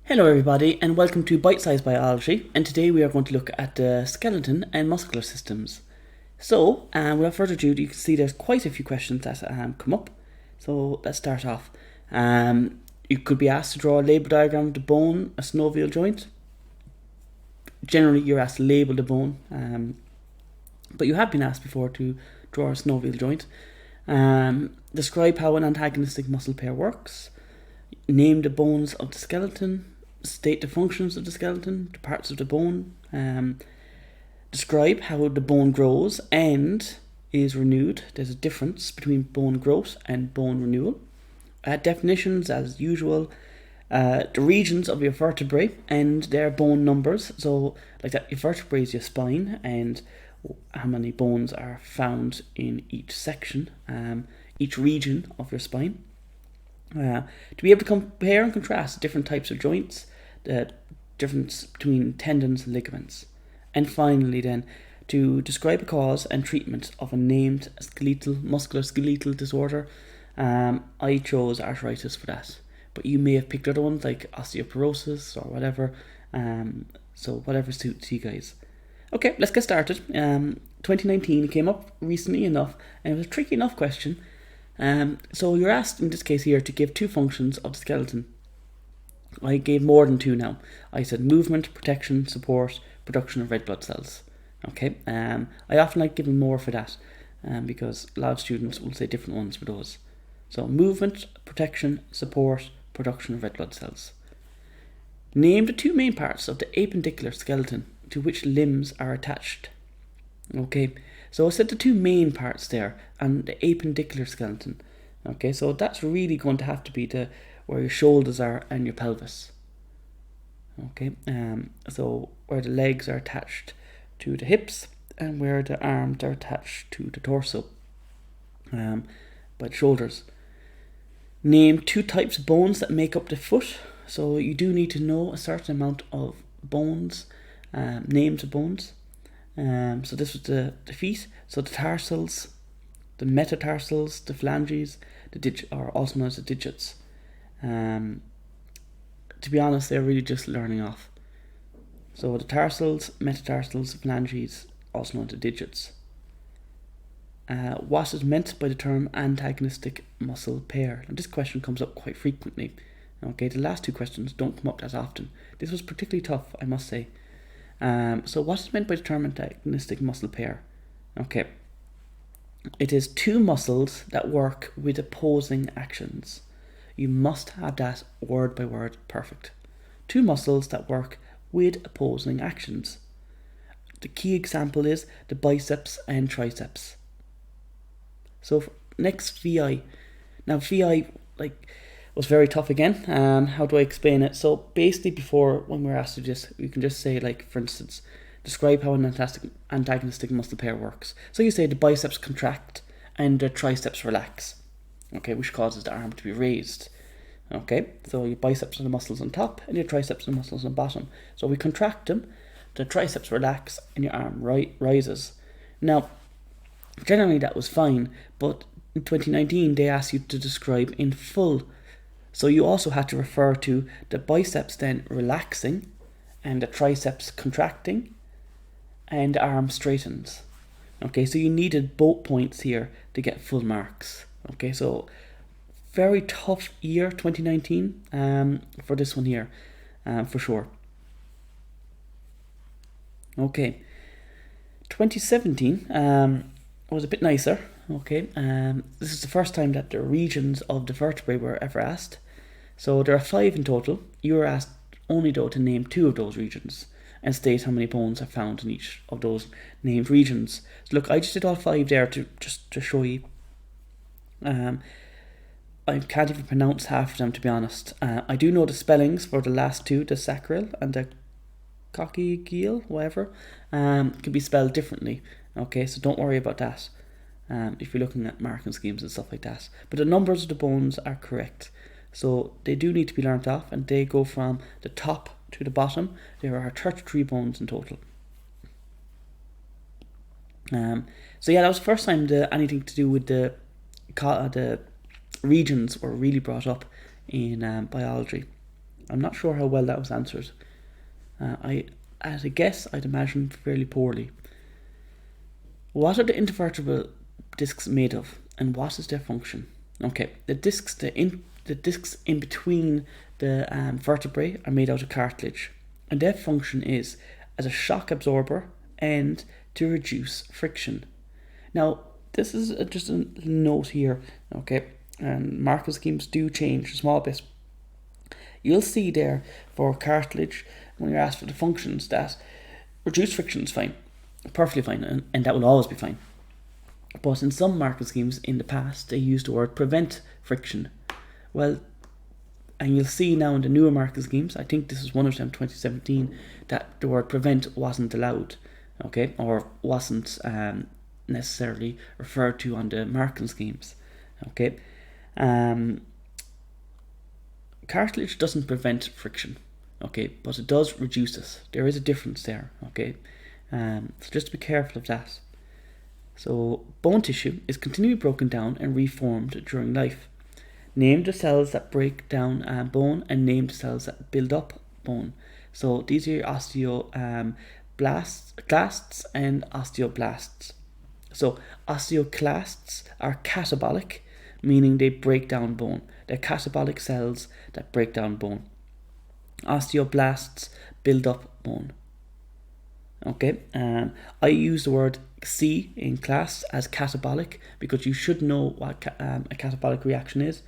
Hello everybody and welcome to Bite Size Biology, and today we are going to look at the skeleton and muscular systems. So without further ado, you can see there's quite a few questions that come up. So let's start off. You could be asked to draw a label diagram of the bone, a synovial joint. Generally you're asked to label the bone, but you have been asked before to draw a synovial joint. Describe how an antagonistic muscle pair works. Name the bones of the skeleton. State the functions of the skeleton, the parts of the bone. Describe how the bone grows and is renewed. There's a difference between bone growth and bone renewal. Definitions as usual. The regions of your vertebrae and their bone numbers. So like that, your vertebrae is your spine and how many bones are found in each section, each region of your spine. To be able to compare and contrast different types of joints, the difference between tendons and ligaments. And finally then, to describe a cause and treatment of a named musculoskeletal disorder. I chose arthritis for that, but you may have picked other ones like osteoporosis or whatever, so whatever suits you guys. Okay, let's get started. 2019 came up recently enough, and it was a tricky enough question. So you're asked in this case here to give two functions of the skeleton. I gave more than two now. I said movement, protection, support, production of red blood cells. Okay. I often like giving more for that, because a lot of students will say different ones for those. So movement, protection, support, production of red blood cells. Name the two main parts of the appendicular skeleton to which limbs are attached. Okay. So I said the two main parts there, and the appendicular skeleton. Okay, so that's really going to have to be where your shoulders are and your pelvis. Okay, so where the legs are attached to the hips and where the arms are attached to the torso, by the shoulders. Name two types of bones that make up the foot. So you do need to know a certain amount of bones, names of bones. So this was the feet. So the tarsals, the metatarsals, the phalanges, are also known as the digits. To be honest, they're really just learning off. So the tarsals, metatarsals, phalanges, also known as the digits. What is meant by the term antagonistic muscle pair? Now this question comes up quite frequently. Okay, the last two questions don't come up that often. This was particularly tough, I must say. So what is meant by the term antagonistic muscle pair? Okay, it is two muscles that work with opposing actions. You must have that word by word perfect. Two muscles that work with opposing actions. The key example is the biceps and triceps. So next, VI. Now VI was very tough again. How do I explain it? So basically, before when we're asked to you can just say, like, for instance, describe how an antagonistic muscle pair works. So you say the biceps contract and the triceps relax. Okay, which causes the arm to be raised. Okay, so your biceps are the muscles on top and your triceps are the muscles on bottom. So we contract them, the triceps relax and your arm rises. Now, generally that was fine, but in 2019 they asked you to describe in full. So you also had to refer to the biceps then relaxing and the triceps contracting and the arm straightens. Okay, so you needed both points here to get full marks. Okay, so very tough year 2019 for this one here, for sure. Okay, 2017 was a bit nicer. Okay, this is the first time that the regions of the vertebrae were ever asked. So there are 5 in total. You were asked only though to name 2 of those regions and state how many bones are found in each of those named regions. So look, I just did all 5 there to show you. I can't even pronounce half of them, to be honest. I do know the spellings for the last 2, the sacral and the coccygeal, whatever, can be spelled differently. Okay, so don't worry about that. If you're looking at marking schemes and stuff like that. But the numbers of the bones are correct. So they do need to be learnt off, and they go from the top to the bottom. There are 33 bones in total. So yeah, that was the first time anything to do with the regions were really brought up in biology. I'm not sure how well that was answered. As a guess, I'd imagine fairly poorly. What are the intervertebral discs made of, and what is their function? Okay, the discs in between the vertebrae are made out of cartilage, and their function is as a shock absorber and to reduce friction. Now, this is just a note here, okay, and marking schemes do change a small bit. You'll see there for cartilage, when you're asked for the functions, that reduced friction is fine, perfectly fine, and that will always be fine. But in some marking schemes in the past, they used the word prevent friction. Well, and you'll see now in the newer marking schemes, I think this is one of them, 2017, that the word prevent wasn't allowed, okay, or wasn't necessarily referred to on the marking schemes, okay. Cartilage doesn't prevent friction, okay, but it does reduce it. There is a difference there, okay. So just be careful of that. So bone tissue is continually broken down and reformed during life. Name the cells that break down bone and name the cells that build up bone. So these are your osteoblasts and osteoblasts. So osteoclasts are catabolic, meaning they break down bone. They're catabolic cells that break down bone. Osteoblasts build up bone. Okay, I use the word C in class as catabolic because you should know what a catabolic reaction is.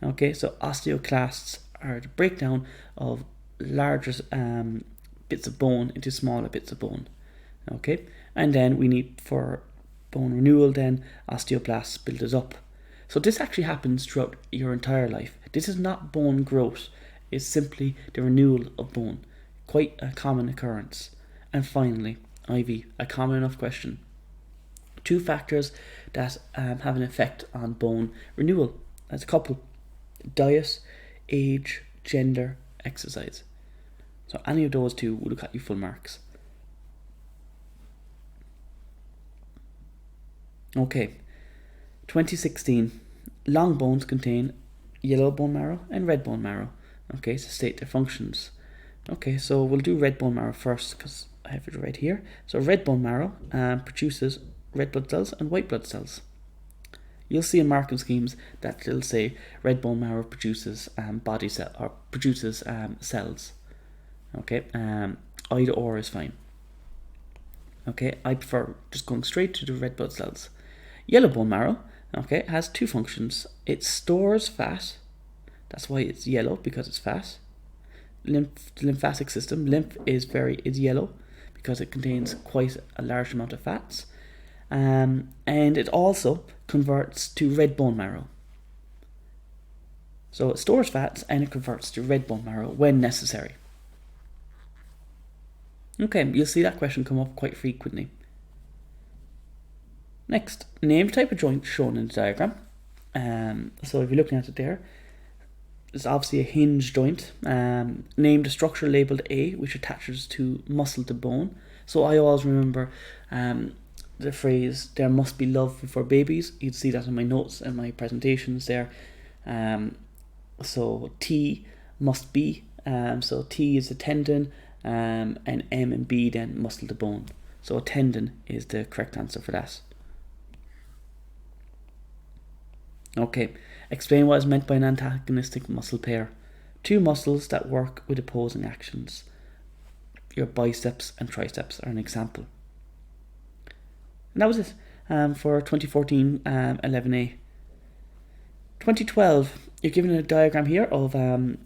Okay, so osteoclasts are the breakdown of larger bits of bone into smaller bits of bone. Okay, and then we need for bone renewal, then osteoblasts build it up. So this actually happens throughout your entire life. This is not bone growth, it's simply the renewal of bone. Quite a common occurrence. And finally, Ivy, a common enough question. 2 factors that have an effect on bone renewal. As a couple: diet, age, gender, exercise. So any of those 2 would have got you full marks. Okay, 2016. Long bones contain yellow bone marrow and red bone marrow. Okay, so state their functions. Okay, so we'll do red bone marrow first because I have it right here. So red bone marrow produces red blood cells and white blood cells. You'll see in marking schemes that they'll say red bone marrow produces body cell or produces cells. Okay, either or is fine. Okay, I prefer just going straight to the red blood cells. Yellow bone marrow, okay, has 2 functions. It stores fat. That's why it's yellow, because it's fat. The lymphatic system, lymph is yellow because it contains quite a large amount of fats. And it also converts to red bone marrow. So it stores fats and it converts to red bone marrow when necessary. Okay, you'll see that question come up quite frequently. Next, name the type of joint shown in the diagram. So if you're looking at it there, it's obviously a hinge joint. Name the structure labelled A, which attaches to muscle to bone. So I always remember the phrase, there must be love before babies. You'd see that in my notes and my presentations there. So T must be, so T is a tendon, and M and B then muscle to bone. So a tendon is the correct answer for that. Okay, explain what is meant by an antagonistic muscle pair. 2 muscles that work with opposing actions. Your biceps and triceps are an example. And that was it for 2014 11A. 2012, you're given a diagram here of a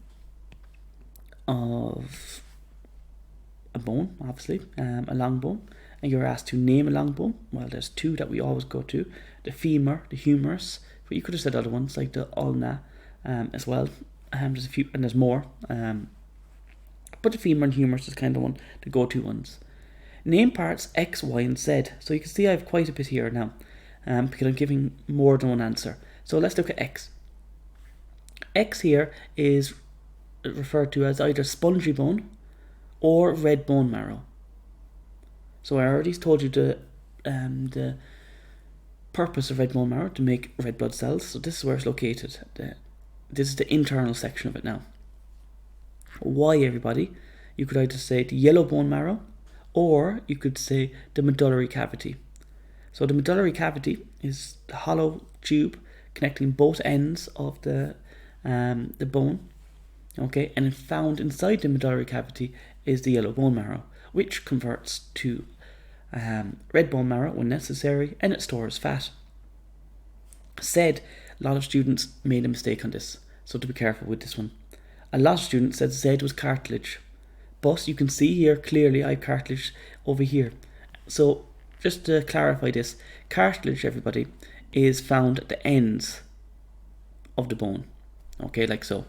bone, obviously, a long bone, and you're asked to name a long bone. Well, there's 2 that we always go to: the femur, the humerus. But you could have said other ones like the ulna as well. There's a few, and there's more. But the femur and humerus is kind of one, the go-to ones. Name parts X, Y, and Z. So you can see I have quite a bit here now, because I'm giving more than one answer. So let's look at X. X here is referred to as either spongy bone or red bone marrow. So I already told you the purpose of red bone marrow, to make red blood cells. So this is where it's located. This is the internal section of it now. Why, everybody? You could either say the yellow bone marrow, or you could say the medullary cavity. So the medullary cavity is the hollow tube connecting both ends of the bone. Okay, and found inside the medullary cavity is the yellow bone marrow, which converts to red bone marrow when necessary, and it stores fat. Said a lot of students made a mistake on this, so to be careful with this one. A lot of students said Z was cartilage, but you can see here clearly I have cartilage over here. So just to clarify this, cartilage, everybody, is found at the ends of the bone. Okay, like so.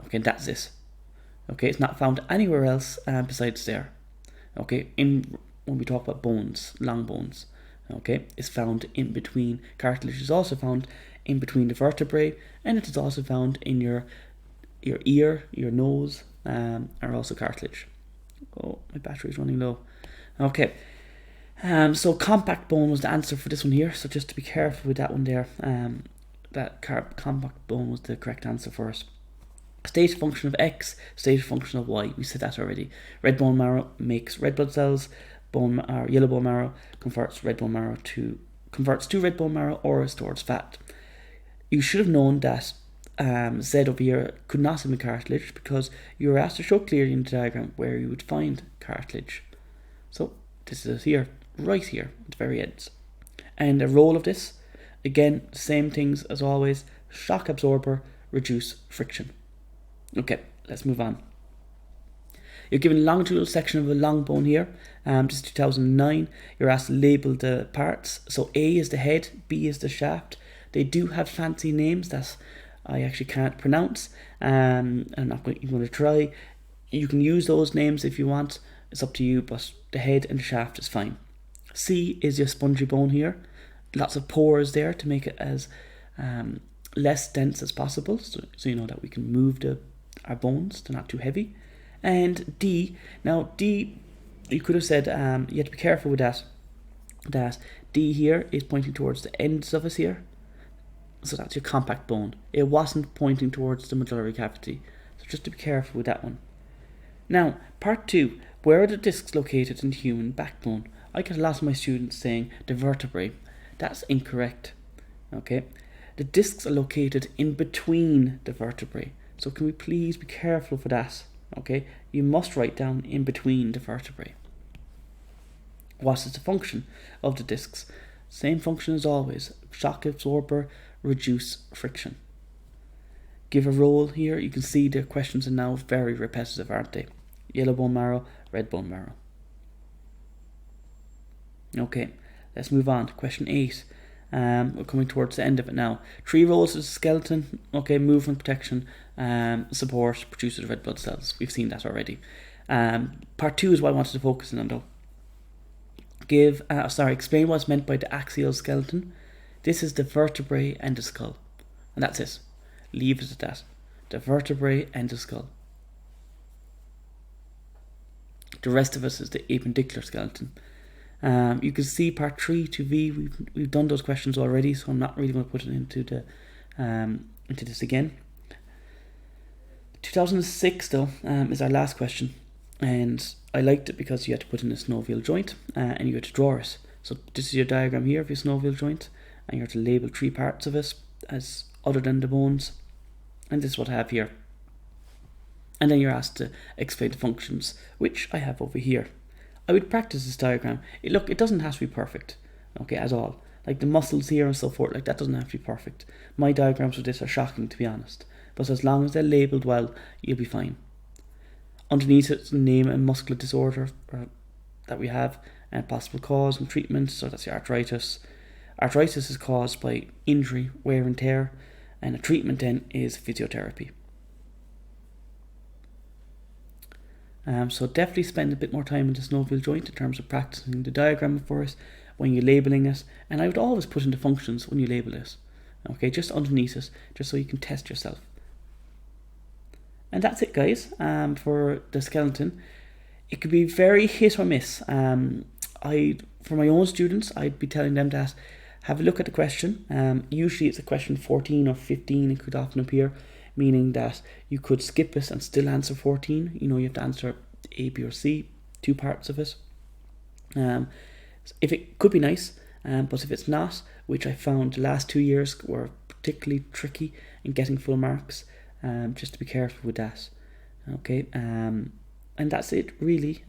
Okay, that's this. Okay, it's not found anywhere else besides there. Okay, when we talk about bones, long bones, okay, it's found in between. Cartilage is also found in between the vertebrae, and it is also found in your ear, your nose, are also cartilage. Oh, my battery is running low. Okay, so compact bone was the answer for this one here. So just to be careful with that one there. That compact bone was the correct answer for us. State function of X, state function of Y. We said that already. Red bone marrow makes red blood cells. Yellow bone marrow converts to red bone marrow or stores fat. You should have known that Z over here could not have been cartilage, because you were asked to show clearly in the diagram where you would find cartilage. So this is here, right here at the very ends. And the role of this, again, the same things as always: shock absorber, reduce friction. Okay, let's move on. You're given a longitudinal section of a long bone here. This is 2009. You're asked to label the parts. So A is the head, B is the shaft. They do have fancy names that I actually can't pronounce. I'm not even going to try. You can use those names if you want. It's up to you, but the head and the shaft is fine. C is your spongy bone here. Lots of pores there to make it as less dense as possible, so you know that we can move our bones. They're not too heavy. And D, now D, you could have said, you have to be careful with that D here is pointing towards the ends of us here, so that's your compact bone. It wasn't pointing towards the medullary cavity, so just to be careful with that one. Now, part 2, where are the discs located in the human backbone? I get a lot of my students saying the vertebrae. That's incorrect. Okay, the discs are located in between the vertebrae, so can we please be careful for that? Okay, you must write down in between the vertebrae. What is the function of the discs? Same function as always: shock absorber, reduce friction. Give a role here. You can see the questions are now very repetitive, aren't they? Yellow bone marrow, red bone marrow. Okay, let's move on to question 8. We're coming towards the end of it now. 3 roles of the skeleton. Okay, movement, protection, support, produces red blood cells. We've seen that already. Part 2 is what I wanted to focus on though. Explain what's meant by the axial skeleton. This is the vertebrae and the skull, and that's it. Leave it at that. The vertebrae and the skull. The rest of us is the appendicular skeleton. You can see part 3 to V. We've done those questions already, so I'm not really going to put it into this again. 2006 though is our last question, and I liked it because you had to put in a synovial joint and you had to draw it. So this is your diagram here of your synovial joint, and you have to label 3 parts of it as other than the bones, and this is what I have here. And then you're asked to explain the functions, which I have over here. I would practice this diagram. It doesn't have to be perfect, okay, at all. Like the muscles here and so forth, like that doesn't have to be perfect. My diagrams for this are shocking, to be honest. But as long as they're labelled well, you'll be fine. Underneath it, name a muscular disorder that we have, and possible cause and treatment. So that's your arthritis. Arthritis is caused by injury, wear and tear, and a treatment then is physiotherapy. So definitely spend a bit more time in the synovial joint in terms of practicing the diagram for us when you're labelling it. And I would always put in the functions when you label it. Okay, just underneath it, just so you can test yourself. And that's it, guys, for the skeleton. It could be very hit or miss. For my own students, I'd be telling them that have a look at the question. Usually it's a question 14 or 15, it could often appear. meaning that you could skip it and still answer 14. You have to answer A, B, or C, 2 parts of it. If it could be nice, but if it's not, which I found the last 2 years were particularly tricky in getting full marks, just to be careful with that. Okay, and that's it really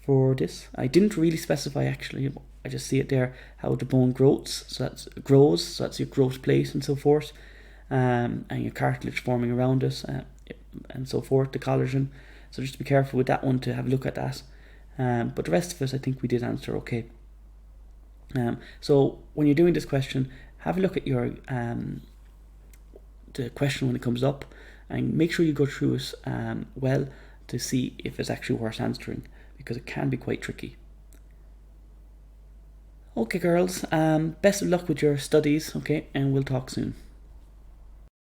for this. I didn't really specify actually. I just see it there how the bone grows. So that's your growth plate and so forth, and your cartilage forming around it, and so forth. The collagen. So just be careful with that one to have a look at that. But the rest of it, I think we did answer okay. So when you're doing this question, have a look at your the question when it comes up, and make sure you go through it well to see if it's actually worth answering, because it can be quite tricky. Okay, girls, best of luck with your studies, okay, and we'll talk soon.